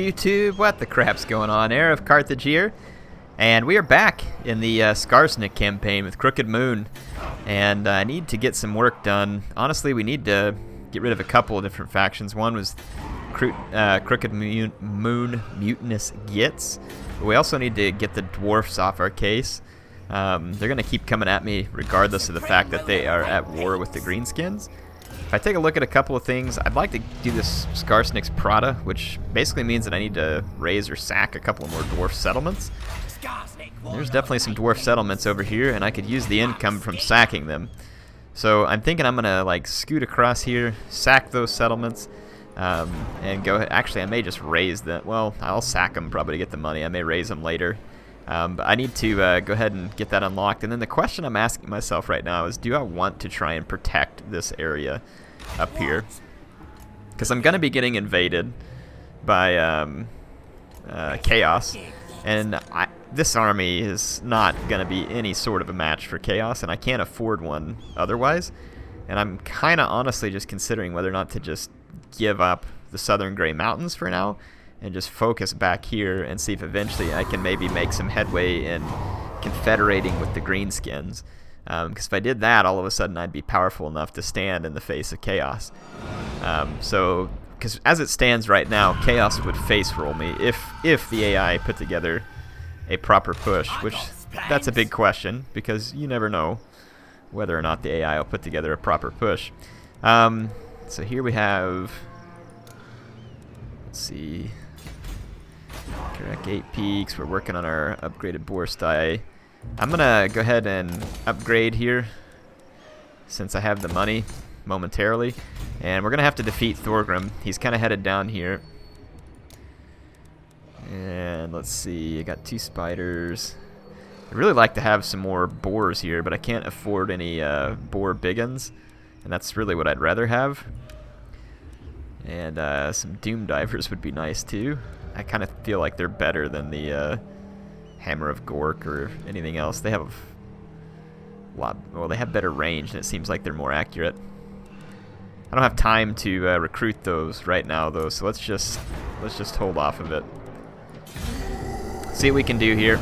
YouTube, what the crap's going on? HeirofCarthage here, and we are back in the Skarsnik campaign with Crooked Moon, and I need to get some work done. Honestly, we need to get rid of a couple of different factions. One was Crooked Moon Mutinous Gits, but we also need to get the Dwarfs off our case. They're going to keep coming at me regardless of the fact that they are at war with the Greenskins. If I take a look at a couple of things, I'd like to do this Skarsnik's Prada, which basically means that I need to raise or sack a couple of more dwarf settlements. There's definitely some dwarf settlements over here, and I could use the income from sacking them. So I'm thinking I'm gonna like scoot across here, sack those settlements, and go ahead. Actually, I may just raise them. Well, I'll sack them probably to get the money. I may raise them later. But I need to go ahead and get that unlocked. And then the question I'm asking myself right now is, do I want to try and protect this area up here? Because I'm going to be getting invaded by Chaos. And this army is not going to be any sort of a match for Chaos, and I can't afford one otherwise. And I'm kind of honestly just considering whether or not to just give up the Southern Grey Mountains for now and just focus back here and see if eventually I can maybe make some headway in confederating with the Greenskins. Because if I did that, all of a sudden I'd be powerful enough to stand in the face of Chaos. Because as it stands right now, Chaos would face roll me if the AI put together a proper push, which that's a big question because you never know whether or not the AI will put together a proper push. So here we have, let's see, Correct 8 peaks. We're working on our upgraded Borstai. I'm gonna go ahead and upgrade here since I have the money momentarily, and we're gonna have to defeat Thorgrim. He's kind of headed down here, and let's see, I got 2 spiders. I'd really like to have some more boars here, but I can't afford any boar biggins, and that's really what I'd rather have. And some doom divers would be nice too. I kind of feel like they're better than the Hammer of Gork or anything else. They have they have better range, and it seems like they're more accurate. I don't have time to recruit those right now though, so let's just hold off of it. See what we can do here.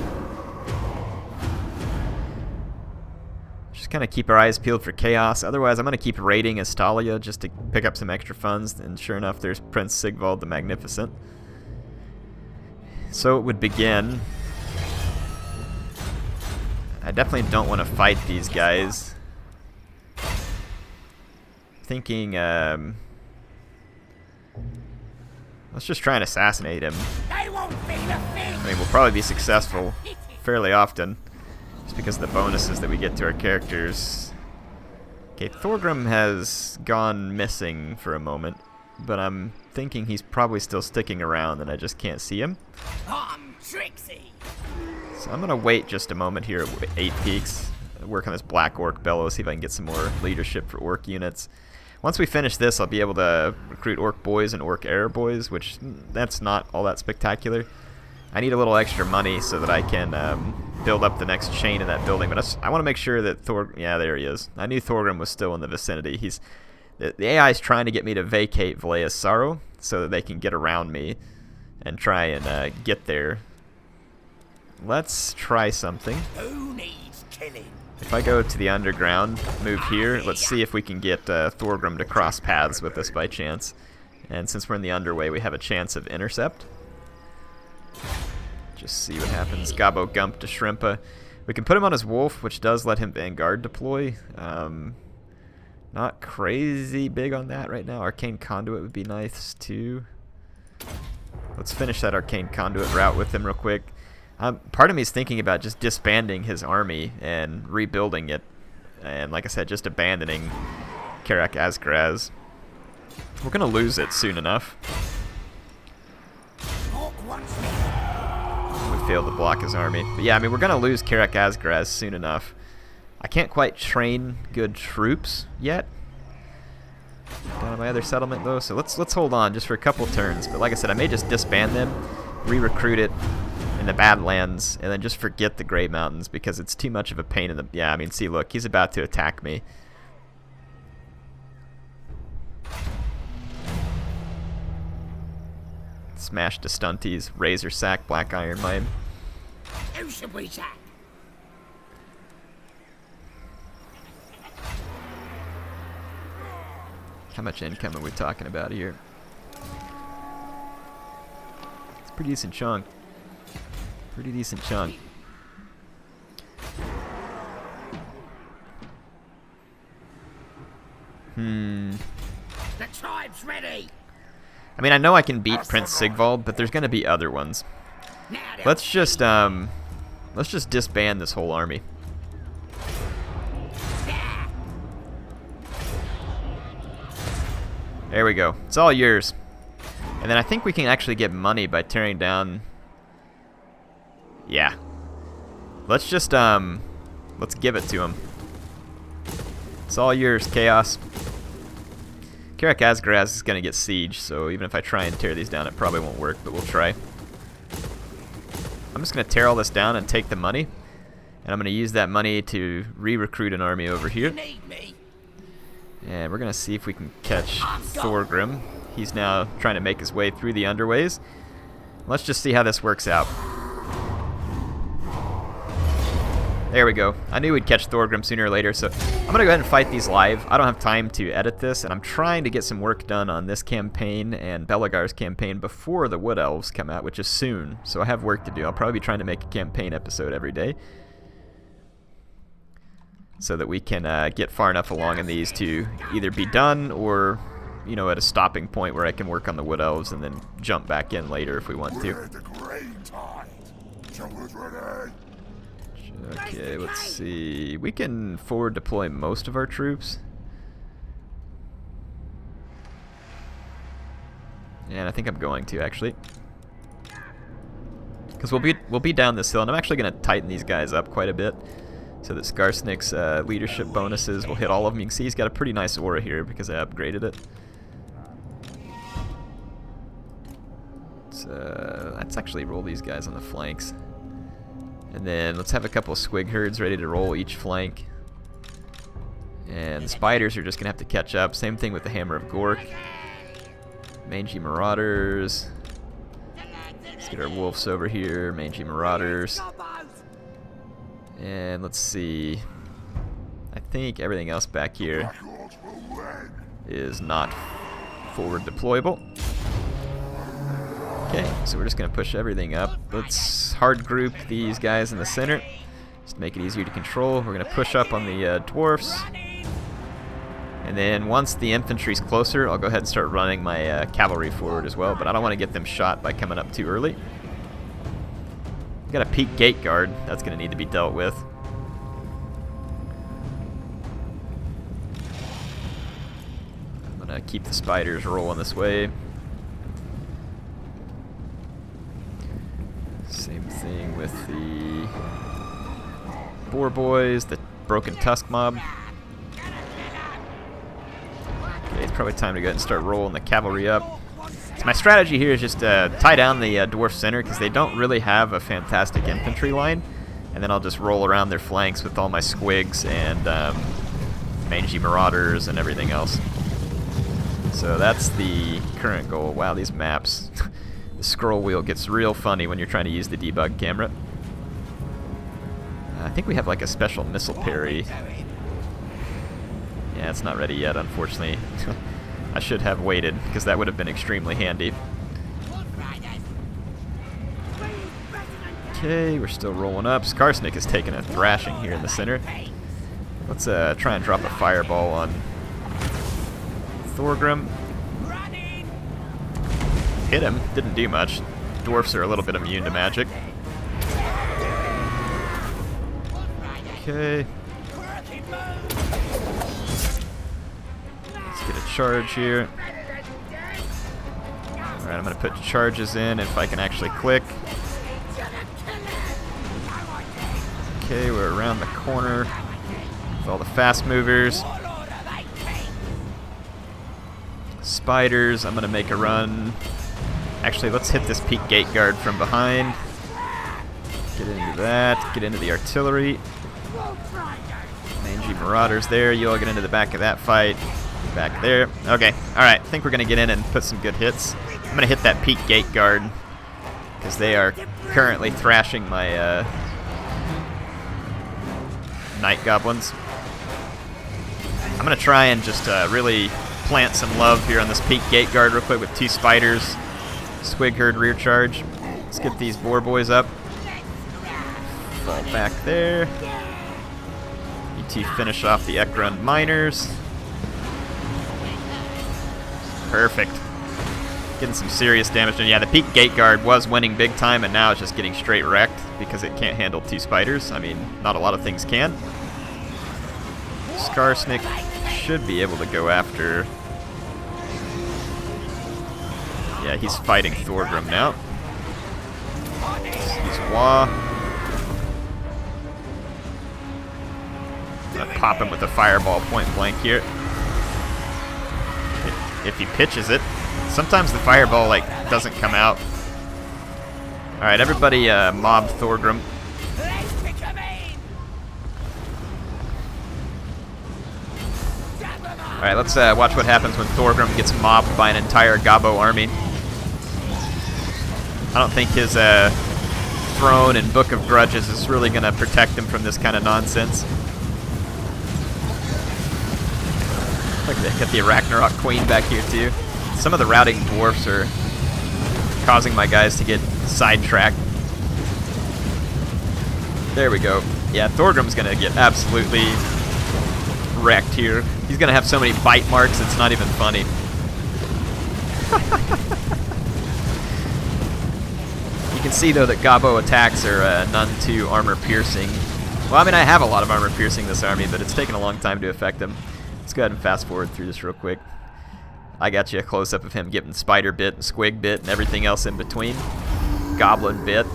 Just kind of keep our eyes peeled for Chaos. Otherwise, I'm going to keep raiding Estalia just to pick up some extra funds. And sure enough, there's Prince Sigvald the Magnificent. So it would begin. I definitely don't want to fight these guys. Thinking, let's just try and assassinate him. I mean, we'll probably be successful fairly often, just because of the bonuses that we get to our characters. Okay, Thorgrim has gone missing for a moment, but I'm thinking he's probably still sticking around and I just can't see him. So I'm going to wait just a moment here at 8 peaks, work on this Black Orc Bellow, see if I can get some more leadership for Orc units. Once we finish this, I'll be able to recruit Orc Boys and Orc Air Boys, which that's not all that spectacular. I need a little extra money so that I can build up the next chain in that building, but I want to make sure that yeah, there he is. I knew Thorgrim was still in the vicinity. The AI is trying to get me to vacate Valea's Sorrow so that they can get around me and try and get there. Let's try something. Who needs killing? If I go to the underground, move here, let's see if we can get Thorgrim to cross paths with us by chance. And since we're in the underway, we have a chance of intercept. Just see what happens. Gobbo Gump to Shrimpa. We can put him on his wolf, which does let him Vanguard deploy. Not crazy big on that right now. Arcane Conduit would be nice too. Let's finish that Arcane Conduit route with him real quick. Part of me is thinking about just disbanding his army and rebuilding it. And like I said, just abandoning Karak Azgraz. We're going to lose it soon enough. We failed to block his army. But yeah, I mean, we're going to lose Karak Azgraz soon enough. I can't quite train good troops yet down at my other settlement though, so let's hold on just for a couple turns. But like I said, I may just disband them, re-recruit it in the Badlands, and then just forget the Grey Mountains because it's too much of a pain in the... Yeah, I mean, see, look, he's about to attack me. smash to Stunties, Razor Sack, Black Iron Mine. Who should we sack? How much income are we talking about here? It's a pretty decent chunk. Pretty decent chunk. The tribe's ready. I mean, I know I can beat Prince Sigvald, but there's gonna be other ones. Let's just disband this whole army. There we go. It's all yours. And then I think we can actually get money by tearing down. Yeah. Let's just let's give it to him. It's all yours, Chaos. Karak Asgaraz is gonna get sieged, so even if I try and tear these down, it probably won't work, but we'll try. I'm just gonna tear all this down and take the money, and I'm gonna use that money to re-recruit an army over here. And we're gonna see if we can catch Thorgrim. He's now trying to make his way through the underways. Let's just see how this works out. There we go. I knew we'd catch Thorgrim sooner or later, so I'm going to go ahead and fight these live. I don't have time to edit this, and I'm trying to get some work done on this campaign and Belegar's campaign before the Wood Elves come out, which is soon, so I have work to do. I'll probably be trying to make a campaign episode every day so that we can get far enough along in these to either be done or, you know, at a stopping point where I can work on the Wood Elves and then jump back in later if we want to. Okay, let's see. We can forward deploy most of our troops. And I think I'm going to, actually. Because we'll be down this hill, and I'm actually going to tighten these guys up quite a bit so that Skarsnik's leadership bonuses will hit all of them. You can see he's got a pretty nice aura here because I upgraded it. Let's actually roll these guys on the flanks. And then let's have a couple of squig herds ready to roll each flank. And the spiders are just going to have to catch up. Same thing with the Hammer of Gork. Mangy Marauders. Let's get our wolves over here. Mangy Marauders. And let's see. I think everything else back here is not forward deployable. Okay, so we're just going to push everything up. Let's hard group these guys in the center. Just make it easier to control. We're going to push up on the Dwarfs. And then once the infantry's closer, I'll go ahead and start running my cavalry forward as well. But I don't want to get them shot by coming up too early. We've got a peak gate guard. That's going to need to be dealt with. I'm going to keep the spiders rolling this way. Same thing with the Boar Boys, the Broken Tusk Mob. Okay, it's probably time to go ahead and start rolling the cavalry up. So my strategy here is just tie down the Dwarf center because they don't really have a fantastic infantry line. And then I'll just roll around their flanks with all my squigs and mangy marauders and everything else. So that's the current goal. Wow, these maps. The scroll wheel gets real funny when you're trying to use the debug camera. I think we have like a special missile parry. Yeah, it's not ready yet, unfortunately. I should have waited, because that would have been extremely handy. Okay, we're still rolling up. Skarsnik is taking a thrashing here in the center. Let's try and drop a fireball on Thorgrim. Hit him, didn't do much. Dwarfs are a little bit immune to magic. Okay. Let's get a charge here. Alright, I'm going to put charges in if I can actually click. Okay, we're around the corner with all the fast movers. Spiders, I'm going to make a run. Actually, let's hit this peak gate guard from behind. Get into that. Get into the artillery. Mangy Marauders there. You all get into the back of that fight. Back there. Okay. Alright. I think we're going to get in and put some good hits. I'm gonna hit that peak gate guard because they are currently thrashing my night goblins. I'm gonna try and just really plant some love here on this peak gate guard real quick with 2 spiders, squig herd rear charge. Let's get these boar boys up. Fall back there. You 2 finish off the Ekrund miners. Perfect. Getting some serious damage. And yeah, the peak gate guard was winning big time, and now it's just getting straight wrecked because it can't handle 2 spiders. I mean, not a lot of things can. Skarsnik should be able to go after... Yeah, he's fighting Thorgrim now. He's Wah. I'm gonna pop him with a fireball point blank here. If he pitches it. Sometimes the fireball like doesn't come out. Alright, everybody mob Thorgrim. Alright, let's watch what happens when Thorgrim gets mobbed by an entire Gobbo army. I don't think his throne and Book of Grudges is really going to protect him from this kind of nonsense. Look, they got the Ragnarok Queen back here too. Some of the routing dwarfs are causing my guys to get sidetracked. There we go. Yeah, Thorgrim's going to get absolutely wrecked here. He's going to have so many bite marks, it's not even funny. You can see, though, that Gobbo attacks are none too armor-piercing. Well, I mean, I have a lot of armor-piercing this army, but it's taken a long time to affect him. Let's go ahead and fast-forward through this real quick. I got you a close-up of him getting spider bit and squig bit and everything else in between. Goblin bit.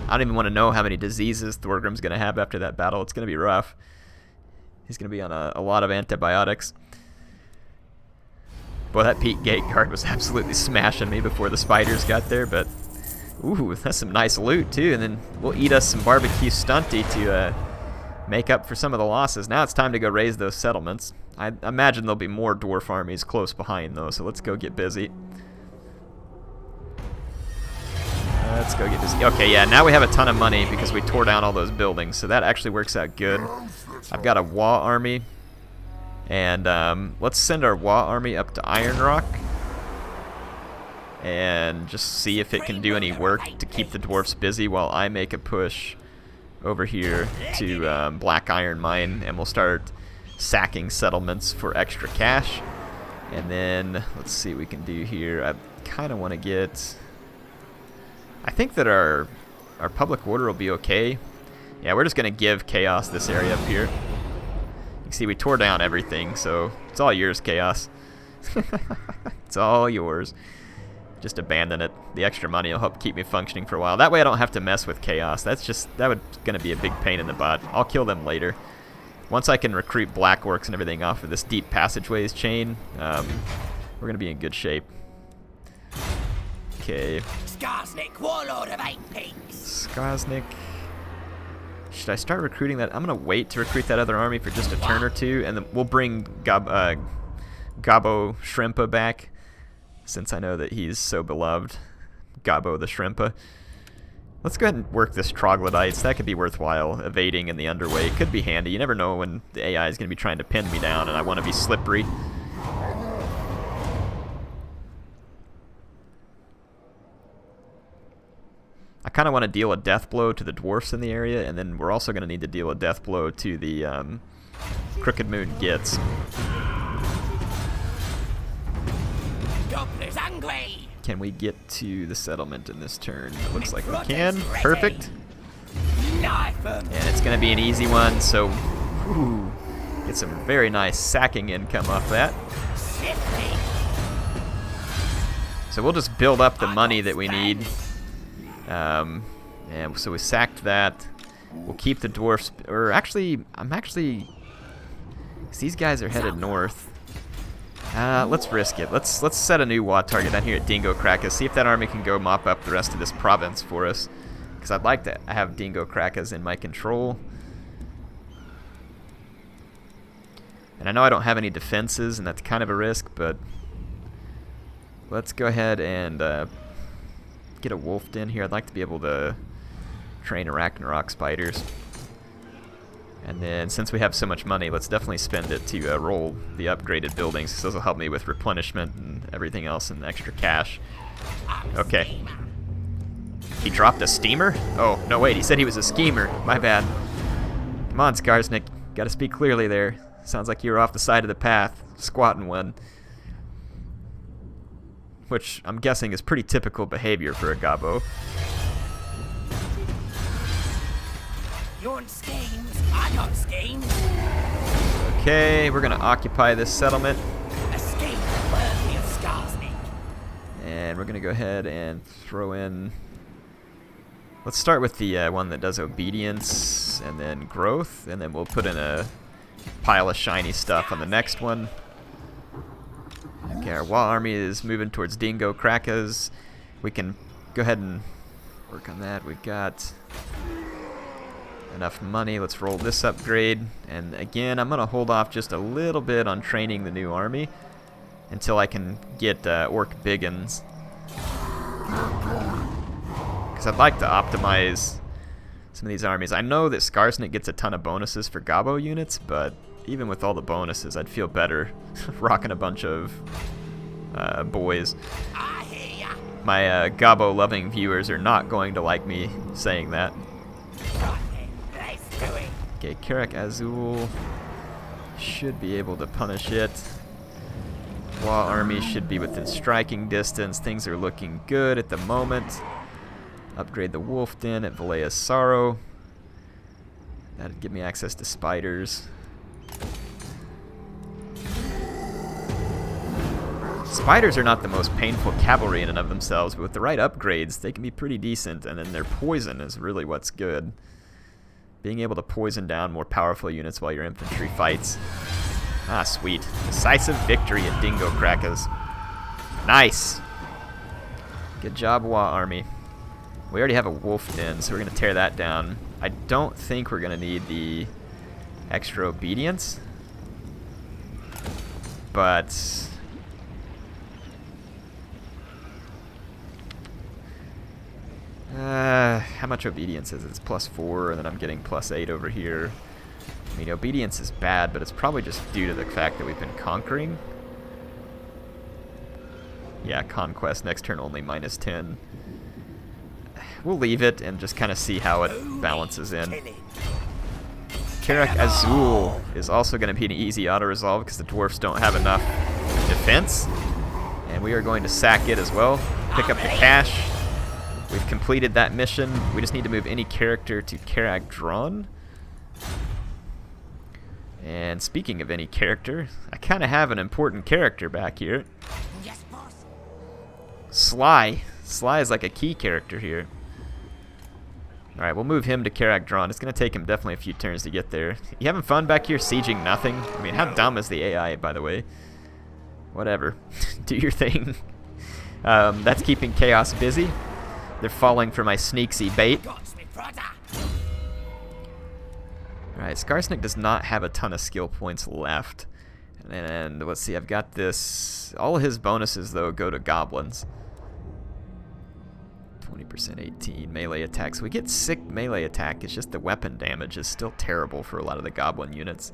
I don't even want to know how many diseases Thorgrim's going to have after that battle. It's going to be rough. He's going to be on a lot of antibiotics. Boy, that peak gate guard was absolutely smashing me before the spiders got there, but... Ooh, that's some nice loot, too, and then we'll eat us some barbecue stunty to make up for some of the losses. Now it's time to go raise those settlements. I imagine there'll be more dwarf armies close behind, though, so let's go get busy. Let's go get busy. Okay, yeah, now we have a ton of money because we tore down all those buildings, so that actually works out good. I've got a Wa army, and let's send our Wa army up to Iron Rock and just see if it can do any work to keep the dwarfs busy while I make a push over here to Black Iron Mine, and we'll start sacking settlements for extra cash. And then let's see what we can do here. I kind of want to get... I think that our public order will be okay. Yeah, we're just going to give Chaos this area up here. You can see we tore down everything, so it's all yours, Chaos. It's all yours. Just abandon it. The extra money will help keep me functioning for a while. That way I don't have to mess with Chaos. That would going to be a big pain in the butt. I'll kill them later. Once I can recruit Black Orcs and everything off of this deep passageways chain, we're going to be in good shape. Okay. Skarsnik, warlord of 8 peaks. Skarsnik. Should I start recruiting that? I'm going to wait to recruit that other army for just a turn or two, and then we'll bring Gobbo Shrimpa back, since I know that he's so beloved. Gobbo the Shrimpa. Let's go ahead and work this Troglodytes. That could be worthwhile. Evading in the underway could be handy. You never know when the AI is going to be trying to pin me down, and I want to be slippery. I kind of want to deal a death blow to the dwarfs in the area, and then we're also going to need to deal a death blow to the Crooked Moon Gits. Gobbler's angry. Can we get to the settlement in this turn? It looks like we can. Perfect. And it's going to be an easy one, so get some very nice sacking income off that. So we'll just build up the money that we need. And so we sacked that. We'll keep the dwarfs, or actually, these guys are headed north. Let's risk it. Let's set a new WAD target down here at Dingo Krakas. See if that army can go mop up the rest of this province for us. Because I'd like to have Dingo Krakas in my control. And I know I don't have any defenses, and that's kind of a risk, but Let's go ahead and get a wolf den here. I'd like to be able to train Ragnarok spiders. And then, since we have so much money, let's definitely spend it to roll the upgraded buildings. This will help me with replenishment and everything else and extra cash. Okay. He dropped a steamer? Oh, no, wait, he said he was a schemer. My bad. Come on, Skarsnik. Gotta speak clearly there. Sounds like you were off the side of the path, squatting one. Which I'm guessing is pretty typical behavior for a Gobbo. You're on schemes, I'm on schemes. Okay, we're gonna occupy this settlement. A scheme worthy of Skarsnik. And we're gonna go ahead and throw in... Let's start with the one that does obedience and then growth, and then we'll put in a pile of shiny stuff on the next one. Okay, our Wa army is moving towards Dingo Krakas. We can go ahead and work on that. We've got enough money. Let's roll this upgrade. And again, I'm going to hold off just a little bit on training the new army until I can get Orc Biggins. Because I'd like to optimize some of these armies. I know that Skarsnik gets a ton of bonuses for Gobbo units, but even with all the bonuses, I'd feel better rocking a bunch of boys. I hear ya. My Gobbo-loving viewers are not going to like me saying that. Right then, let's do it. Okay, Karak Azul should be able to punish it. Wa army should be within striking distance. Things are looking good at the moment. Upgrade the Wolf Den at Valea's Sorrow. That'd give me access to spiders. Spiders are not the most painful cavalry in and of themselves, but with the right upgrades, they can be pretty decent, and then their poison is really what's good. Being able to poison down more powerful units while your infantry fights. Ah, sweet. Decisive victory at Dingo Krakas. Nice! Good job, Wa army. We already have a wolf den, so we're going to tear that down. I don't think we're going to need the extra obedience. But... how much obedience is it? It's +4, and then I'm getting +8 over here. I mean, obedience is bad, but it's probably just due to the fact that we've been conquering. Yeah, conquest, next turn only -10. We'll leave it and just kind of see how it balances in. Karak Azul is also going to be an easy auto-resolve because the Dwarfs don't have enough defense. And we are going to sack it as well. Pick up the cash. We've completed that mission. We just need to move any character to Karak Dron. And speaking of any character, I kind of have an important character back here. Yes, boss. Sly. Sly is like a key character here. Alright, we'll move him to Karak Dron. It's going to take him definitely a few turns to get there. You having fun back here sieging nothing? I mean, how dumb is the AI, by the way? Whatever. Do your thing. That's keeping Chaos busy. They're falling for my sneaksy bait. Alright, Skarsnik does not have a ton of skill points left. And let's see, I've got this... All of his bonuses, though, go to goblins. 20% 18 melee attacks. We get sick melee attack. It's just the weapon damage is still terrible for a lot of the goblin units.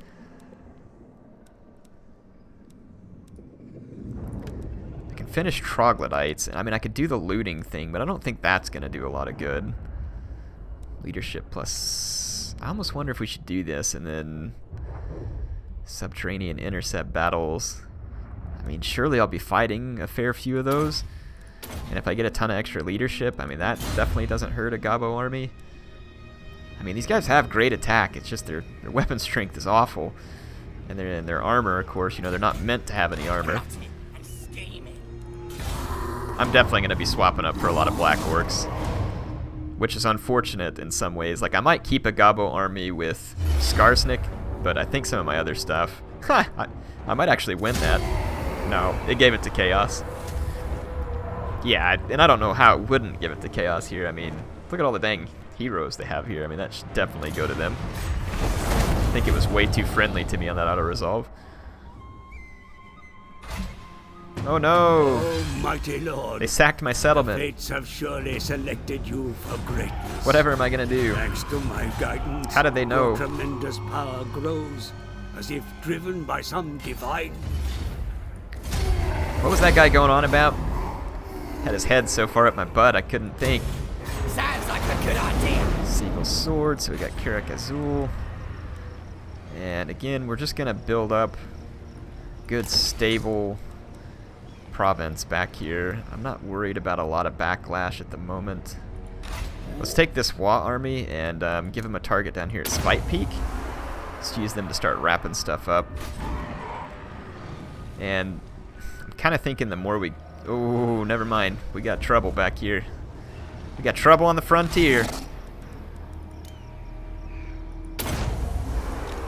I can finish troglodytes. I mean, I could do the looting thing, but I don't think that's going to do a lot of good. Leadership plus... I almost wonder if we should do this and then... Subterranean intercept battles. I mean, surely I'll be fighting a fair few of those. And if I get a ton of extra leadership, I mean, that definitely doesn't hurt a Gobbo army. I mean, these guys have great attack. It's just their weapon strength is awful. And their armor, of course, you know, they're not meant to have any armor. I'm definitely going to be swapping up for a lot of Black Orcs. Which is unfortunate in some ways. Like, I might keep a Gobbo army with Skarsnik, but I think some of my other stuff... I might actually win that. No, it gave it to Chaos. Yeah, and I don't know how it wouldn't give it to Chaos here. I mean, look at all the dang heroes they have here. I mean, that should definitely go to them. I think it was way too friendly to me on that auto-resolve. Oh no! Oh, mighty lord. They sacked my settlement. Fates have surely selected you for greatness. Whatever am I gonna do? Thanks to my guidance, How did they know? your tremendous power grows, as if driven by some divine. What was that guy going on about? Had his head so far up my butt I couldn't think. Sounds like a good idea. Seagull sword, so we got Kirak Azul. And again, we're just gonna build up good stable province back here. I'm not worried about a lot of backlash at the moment. Let's take this Wa army and give them a target down here at Spite Peak. Let's use them to start wrapping stuff up. And I'm kind of thinking the more we... Oh, never mind. We got trouble back here. We got trouble on the frontier.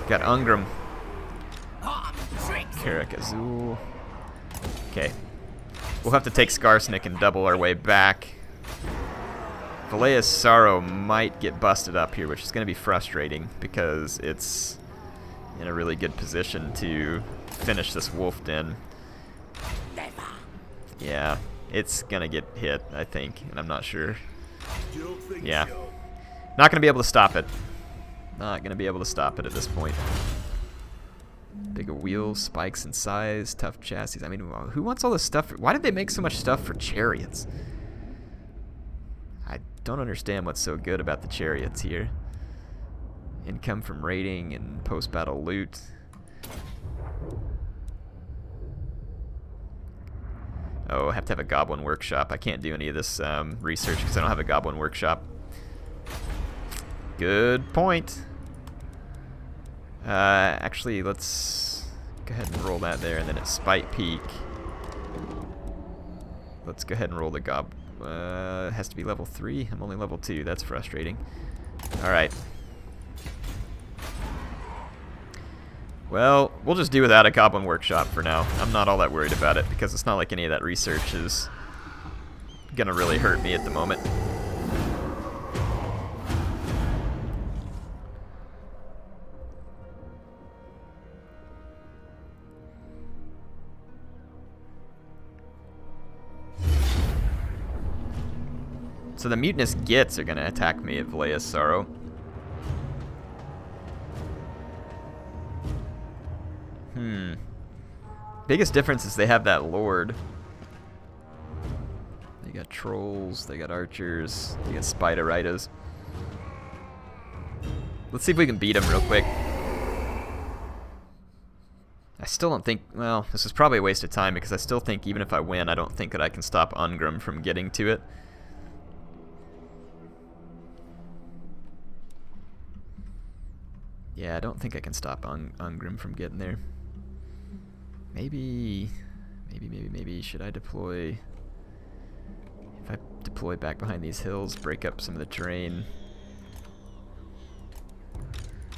Got Ungrim. Kirak Azul. Okay. We'll have to take Skarsnik and double our way back. Valea's Sorrow might get busted up here, which is going to be frustrating because it's in a really good position to finish this wolf den. Yeah, it's going to get hit, I think, and I'm not sure. Yeah. Not going to be able to stop it. Not going to be able to stop it at this point. Bigger wheels, spikes in size, tough chassis. I mean, who wants all this stuff? Why did they make so much stuff for chariots? I don't understand what's so good about the chariots here. Income from raiding and post-battle loot. Oh, I have to have a Goblin Workshop. I can't do any of this research because I don't have a Goblin Workshop. Good point. Actually, let's go ahead and roll that there, and then at Spite Peak, let's go ahead and roll the Gob. It has to be level 3. I'm only level 2. That's frustrating. All right. Well, we'll just do without a Goblin Workshop for now. I'm not all that worried about it because it's not like any of that research is gonna really hurt me at the moment. So the mutinous Gits are gonna attack me at Valea's Sorrow. Biggest difference is they have that Lord. They got trolls, they got archers, they got Spideritas. Let's see if we can beat them real quick. I still don't think, well, this is probably a waste of time because I still think even if I win, I don't think that I can stop Ungrim from getting to it. Yeah, I don't think I can stop Ungrim from getting there. Maybe, should I deploy? If I deploy back behind these hills, break up some of the terrain.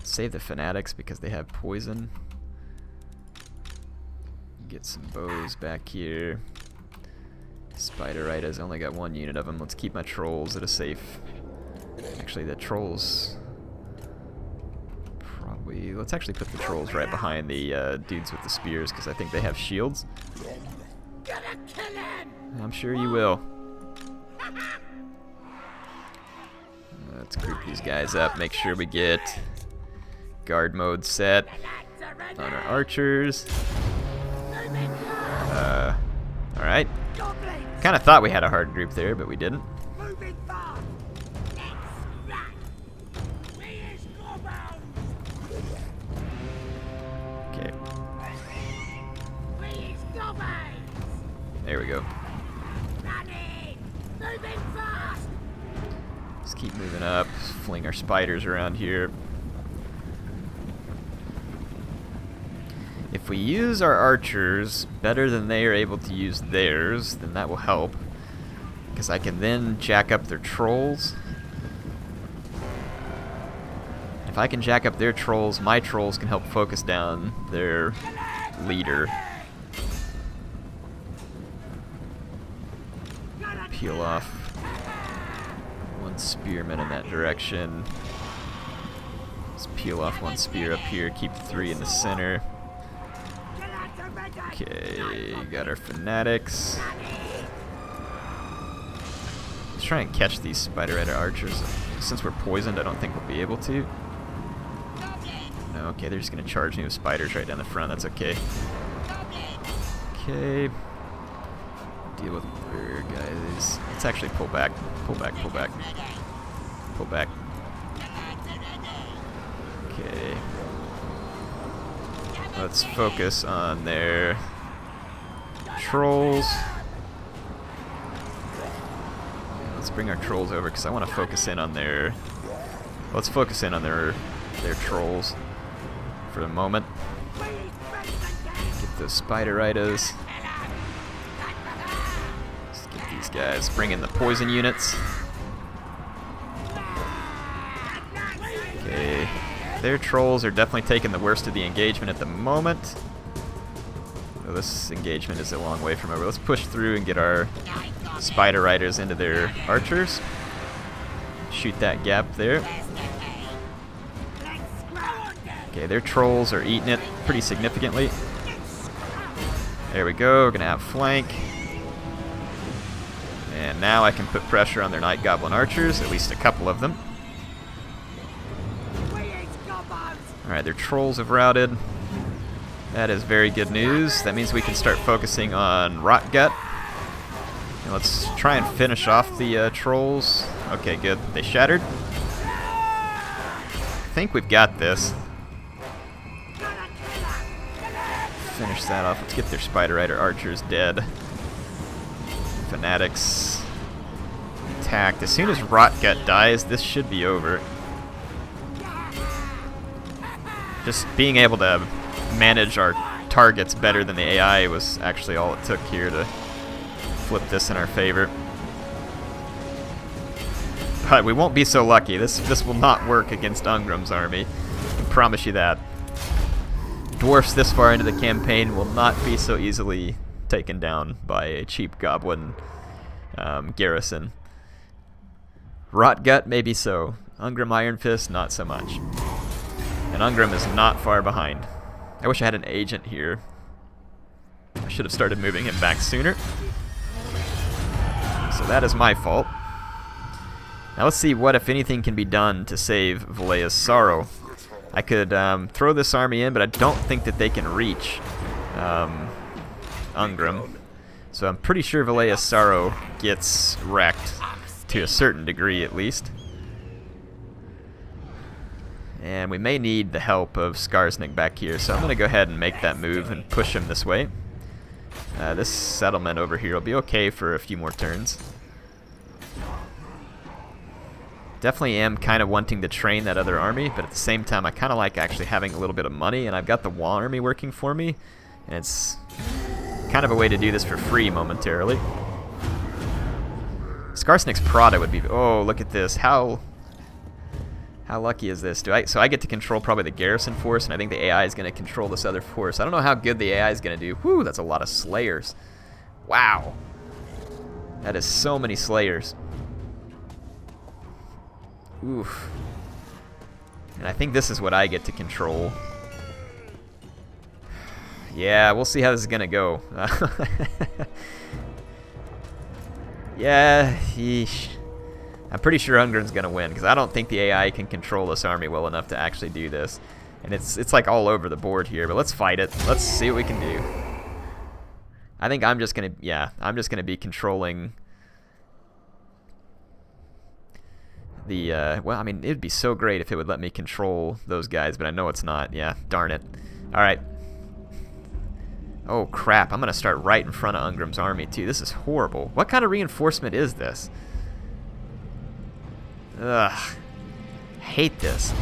Save the Fanatics because they have poison. Get some bows back here. Spideritas, I only got 1 unit of them. Let's keep my trolls at a safe. Actually, the trolls... Let's actually put the trolls right behind the dudes with the spears because I think they have shields. I'm sure you will. Let's group these guys up, make sure we get guard mode set on our archers. Alright. Kind of thought we had a hard group there, but we didn't. There we go. Let's keep moving up, fling our spiders around here. If we use our archers better than they are able to use theirs, then that will help. Because I can then jack up their trolls. If I can jack up their trolls, my trolls can help focus down their leader. Peel off 1 spearman in that direction. Let's peel off 1 spear up here, keep 3 in the center. Okay, got our fanatics. Let's try and catch these Spider Rider archers. Since we're poisoned, I don't think we'll be able to. No, okay, they're just gonna charge me with spiders right down the front. That's okay. Okay. Deal with her guys. Let's actually pull back. Pull back, pull back. Pull back. Okay. Let's focus on their trolls. Let's bring our trolls over because I want to focus in on their. Let's focus in on their trolls for the moment. Get those spider riders. Let's get these guys. Bring in the poison units. Okay. Their trolls are definitely taking the worst of the engagement at the moment. So this engagement is a long way from over. Let's push through and get our spider riders into their archers. Shoot that gap there. Okay, their trolls are eating it pretty significantly. There we go. We're going to have flank. And now I can put pressure on their Night Goblin archers, at least a couple of them. Alright, their trolls have routed. That is very good news. That means we can start focusing on Rotgut. And let's try and finish off the trolls. Okay, good. They shattered. I think we've got this. Finish that off. Let's get their Spider Rider archers dead. Fanatics attacked. As soon as Rotgut dies, this should be over. Just being able to manage our targets better than the AI was actually all it took here to flip this in our favor. But we won't be so lucky. This will not work against Ungrim's army. I can promise you that. Dwarfs this far into the campaign will not be so easily taken down by a cheap goblin garrison. Rotgut, maybe so. Ungrim Iron Fist, not so much. And Ungrim is not far behind. I wish I had an agent here. I should have started moving him back sooner. So that is my fault. Now let's see what, if anything, can be done to save Valea's Sorrow. I could throw this army in, but I don't think that they can reach Ungrim. So I'm pretty sure Valea's Sorrow gets wrecked, to a certain degree at least. And we may need the help of Skarsnik back here, so I'm going to go ahead and make that move and push him this way. This settlement over here will be okay for a few more turns. Definitely am kind of wanting to train that other army, but at the same time I kind of like actually having a little bit of money, and I've got the wall army working for me, and it's kind of a way to do this for free momentarily. Skarsnik's Prada would be... Oh, look at this. How lucky is this? So I get to control probably the garrison force, and I think the AI is going to control this other force. I don't know how good the AI is going to do. Whew, that's a lot of Slayers. Wow. That is so many Slayers. Oof. And I think this is what I get to control. Yeah, we'll see how this is going to go. Yeah, yeesh. I'm pretty sure Ungrim's going to win, because I don't think the AI can control this army well enough to actually do this. And it's like all over the board here, but let's fight it. Let's see what we can do. I think I'm just going to, yeah, I'm just going to be controlling the, well, I mean, it'd be so great if it would let me control those guys, but I know it's not. Yeah, darn it. All right. Oh, crap. I'm going to start right in front of Ungrim's army, too. This is horrible. What kind of reinforcement is this? Ugh. Hate this.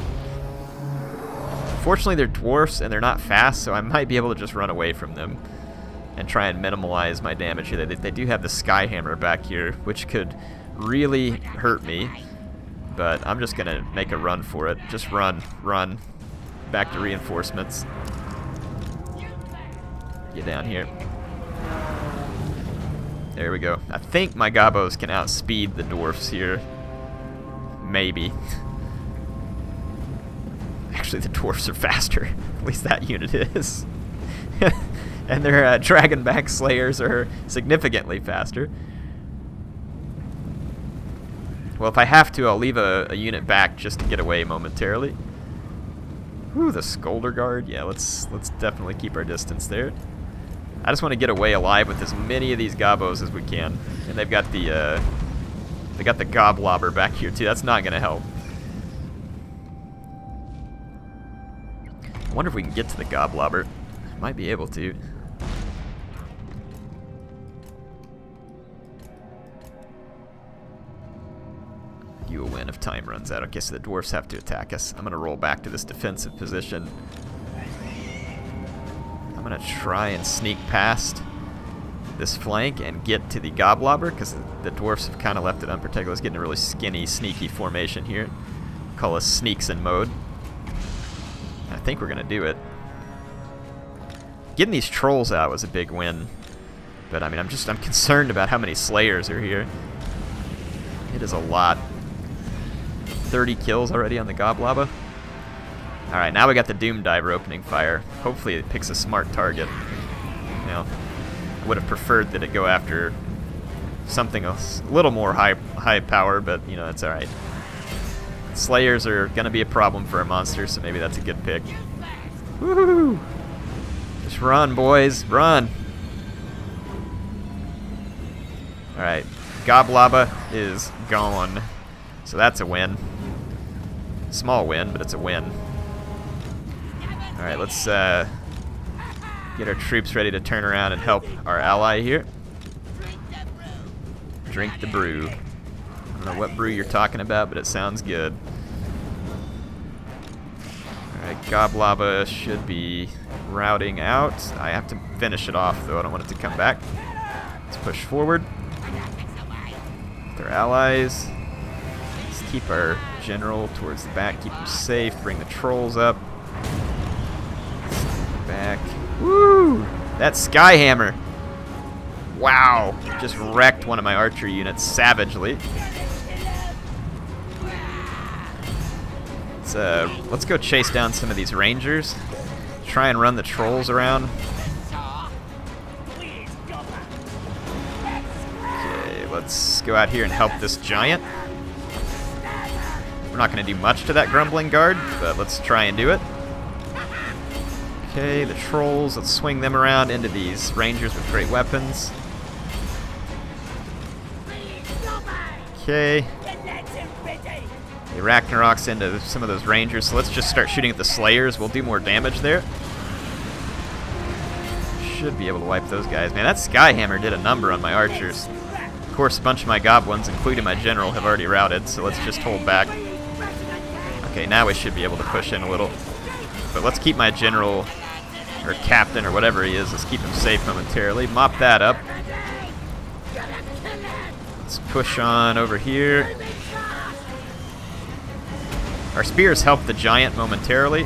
Fortunately, they're dwarfs and they're not fast, so I might be able to just run away from them and try and minimize my damage here. They do have the Skyhammer back here, which could really hurt me, but I'm just going to make a run for it. Just run. Back to reinforcements. Get down here. There we go. I think my Gobos can outspeed the dwarfs here. Maybe. Actually, the dwarfs are faster. At least that unit is. And their Dragonback Slayers are significantly faster. Well, if I have to, I'll leave a unit back just to get away momentarily. Whew, the Scolder Guard. Yeah, let's definitely keep our distance there. I just want to get away alive with as many of these Gobos as we can. And they've got the Goblobber back here too. That's not going to help. I wonder if we can get to the Goblobber. Might be able to. You will win if time runs out. Okay, so the Dwarfs have to attack us. I'm going to roll back to this defensive position. I'm going to try and sneak past this flank and get to the Goblobber, because the Dwarfs have kind of left it unprotected. Let's get in a really skinny, sneaky formation here. Call us sneaks in mode. I think we're going to do it. Getting these trolls out was a big win. But I mean, I'm concerned about how many Slayers are here. It is a lot. 30 kills already on the Goblobber. Alright, now we got the Doom Diver opening fire. Hopefully it picks a smart target. You know, I would have preferred that it go after something else, a little more high power, but you know, it's alright. Slayers are going to be a problem for our monsters, so maybe that's a good pick. Woohoo! Just run, boys, run! Alright, Goblobber is gone. So that's a win. Small win, but it's a win. Alright, let's get our troops ready to turn around and help our ally here. Drink the brew. I don't know what brew you're talking about, but it sounds good. Alright, Goblobber should be routing out. I have to finish it off, though. I don't want it to come back. Let's push forward. With our allies. Let's keep our general towards the back. Keep him safe. Bring the trolls up. Back. Woo! That Skyhammer. Wow. Just wrecked one of my archer units savagely. Let's go chase down some of these rangers. Try and run the trolls around. Okay, let's go out here and help this giant. We're not going to do much to that grumbling guard, but let's try and do it. Okay, the trolls, let's swing them around into these rangers with great weapons. Okay. The Ragnarok's into some of those rangers, so let's just start shooting at the Slayers. We'll do more damage there. Should be able to wipe those guys. Man, that Skyhammer did a number on my archers. Of course, a bunch of my goblins, including my general, have already routed, so let's just hold back. Okay, now we should be able to push in a little. But let's keep my general, or captain, or whatever he is, let's keep him safe momentarily. Mop that up. Let's push on over here. Our spears help the giant momentarily.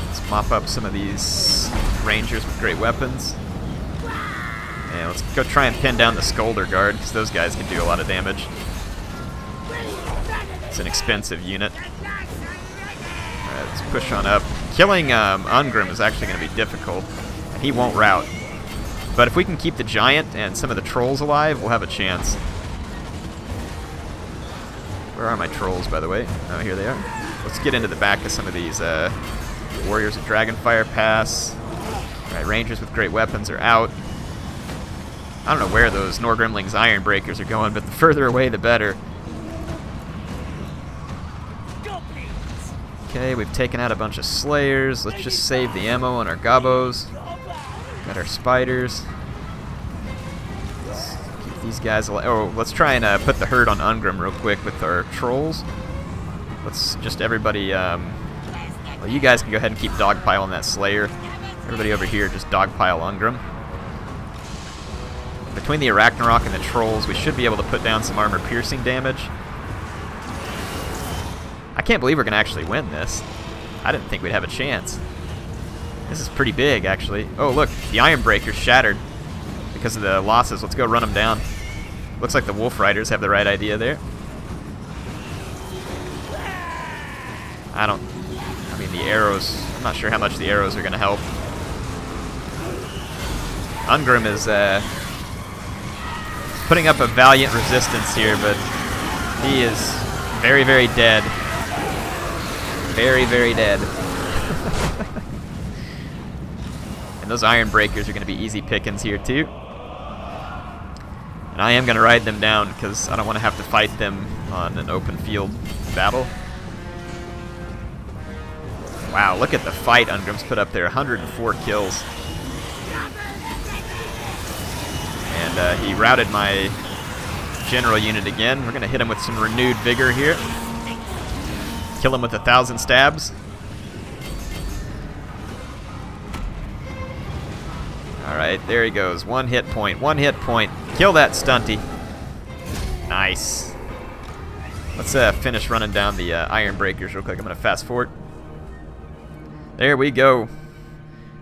Let's mop up some of these rangers with great weapons. And let's go try and pin down the Scolder Guard, because those guys can do a lot of damage. It's an expensive unit. Alright, let's push on up. Killing Ungrim is actually going to be difficult. He won't rout. But if we can keep the giant and some of the trolls alive, we'll have a chance. Where are my trolls, by the way? Oh, here they are. Let's get into the back of some of these warriors of Dragonfire Pass. Alright, rangers with great weapons are out. I don't know where those Norgrimling's Iron Breakers are going, but the further away, the better. Okay, we've taken out a bunch of Slayers. Let's just save the ammo on our Gobos. Got our spiders. Let's keep these guys alive. Oh, let's try and put the herd on Ungrim real quick with our trolls. Let's just everybody... well, you guys can go ahead and keep dogpiling that Slayer. Everybody over here just dogpile Ungrim. Between the Arachnarok and the trolls, we should be able to put down some armor-piercing damage. I can't believe we're going to actually win this. I didn't think we'd have a chance. This is pretty big, actually. Oh, look, the Iron Breaker's shattered because of the losses. Let's go run them down. Looks like the Wolf Riders have the right idea there. I mean, the arrows, I'm not sure how much the arrows are going to help. Ungrim is putting up a valiant resistance here, but he is very, very dead. Very, very dead. And those iron breakers are going to be easy pickings here too. And I am going to ride them down because I don't want to have to fight them on an open field battle. Wow, look at the fight Ungrim's put up there. 104 kills. And he routed my general unit again. We're going to hit him with some renewed vigor here. Kill him with 1,000 stabs. Alright, there he goes. 1 hit point. 1 hit point. Kill that Stuntie. Nice. Let's finish running down the iron breakers real quick. I'm going to fast forward. There we go.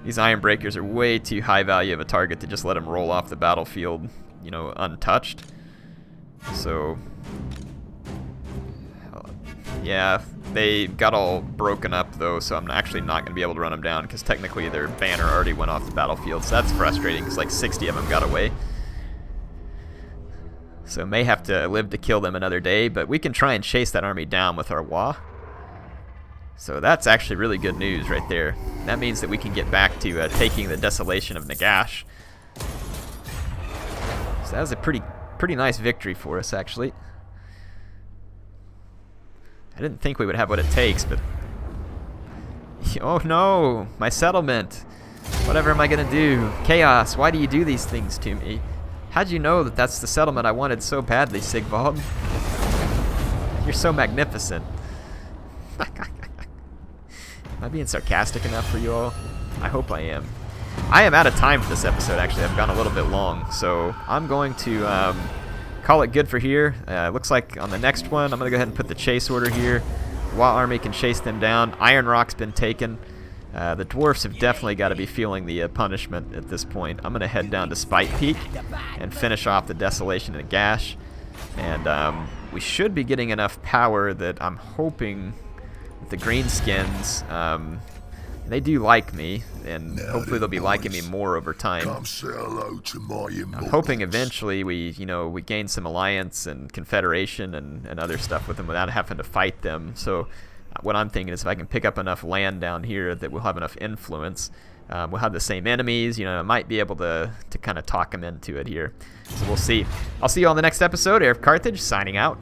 These iron breakers are way too high value of a target to just let them roll off the battlefield, you know, untouched. So, yeah, they got all broken up though, so I'm actually not going to be able to run them down because technically their banner already went off the battlefield. So that's frustrating because like 60 of them got away. So may have to live to kill them another day, but we can try and chase that army down with our Wa. So that's actually really good news right there. That means that we can get back to taking the Desolation of Nagash. So that was a pretty nice victory for us, actually. I didn't think we would have what it takes, but... Oh no! My settlement! Whatever am I gonna do? Chaos, why do you do these things to me? How'd you know that that's the settlement I wanted so badly, Sigvald? You're so magnificent. Am I being sarcastic enough for you all? I hope I am. I am out of time for this episode, actually. I've gone a little bit long, so I'm going to call it good for here. Looks like on the next one, I'm going to go ahead and put the chase order here. Wa army can chase them down. Iron Rock's been taken. The Dwarfs have definitely got to be feeling the punishment at this point. I'm going to head down to Spite Peak and finish off the Desolation of Nagash. And we should be getting enough power that I'm hoping... The Greenskins, they do like me, and hopefully they'll be liking me more over time. Come say hello to my I'm hoping eventually we gain some alliance and confederation and other stuff with them without having to fight them. So what I'm thinking is if I can pick up enough land down here that we'll have enough influence, we'll have the same enemies. I might be able to kind of talk them into it here. So we'll see. I'll see you on the next episode. HeirofCarthage signing out.